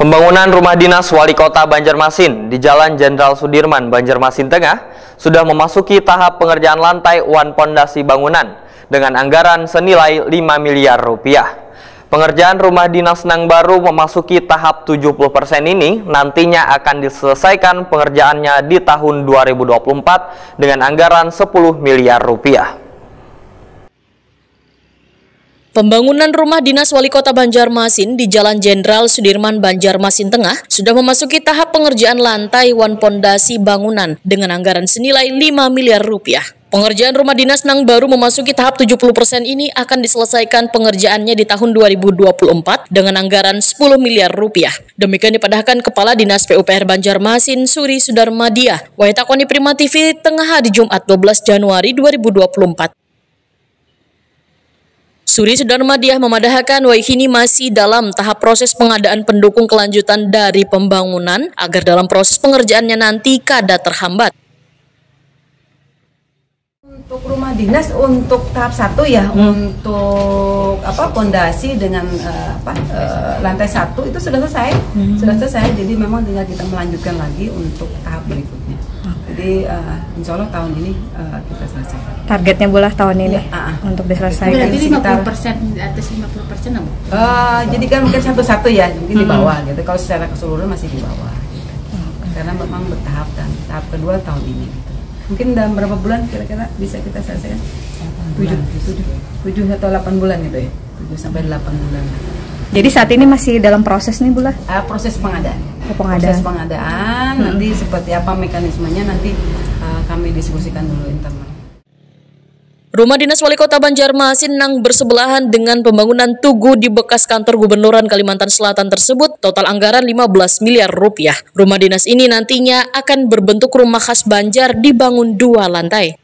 Pembangunan rumah dinas Wali Kota Banjarmasin di Jalan Jenderal Sudirman, Banjarmasin Tengah sudah memasuki tahap pengerjaan lantai wan pondasi bangunan dengan anggaran senilai 5 miliar rupiah. Pengerjaan rumah dinas Nang baru memasuki tahap 70% ini nantinya akan diselesaikan pengerjaannya di tahun 2024 dengan anggaran 10 miliar rupiah. Pembangunan rumah dinas Wali Kota Banjarmasin di Jalan Jenderal Sudirman, Banjarmasin Tengah sudah memasuki tahap pengerjaan lantai wan pondasi bangunan dengan anggaran senilai 5 miliar rupiah. Pengerjaan rumah dinas Nang baru memasuki tahap 70% ini akan diselesaikan pengerjaannya di tahun 2024 dengan anggaran 10 miliar rupiah. Demikian dipadahkan Kepala Dinas PUPR Banjarmasin Suri Sudarmadia, Waitakoni Prima TV Tengah hari Jumat 12 Januari 2024. Suri Sudarmadia memadahkan Waihini masih dalam tahap proses pengadaan pendukung kelanjutan dari pembangunan agar dalam proses pengerjaannya nanti kada terhambat. Untuk rumah dinas untuk tahap 1 ya, untuk pondasi dengan lantai 1 itu sudah selesai, jadi memang tinggal kita melanjutkan lagi untuk tahap berikutnya. Jadi insya Allah tahun ini kita selesai. Targetnya bulan tahun ini untuk diselesaikan. Berarti 50% atas 50% apa? Jadi kan mungkin satu-satu ya, mungkin di bawah gitu. Kalau secara keseluruhan masih di bawah. Karena memang bertahap dan tahap kedua tahun ini. Gitu. Mungkin dalam berapa bulan kira-kira bisa kita selesaikan? 7 atau 8 bulan gitu ya. 7 sampai 8 bulan. Jadi saat ini masih dalam proses nih Bula? Proses pengadaan. Pengadaan. Proses pengadaan. Nanti seperti apa mekanismenya nanti kami diskusikan dulu internal. Rumah dinas Wali Kota Banjarmasin Nang bersebelahan dengan pembangunan tugu di bekas kantor Gubernuran Kalimantan Selatan tersebut total anggaran 15 miliar rupiah. Rumah dinas ini nantinya akan berbentuk rumah khas Banjar dibangun 2 lantai.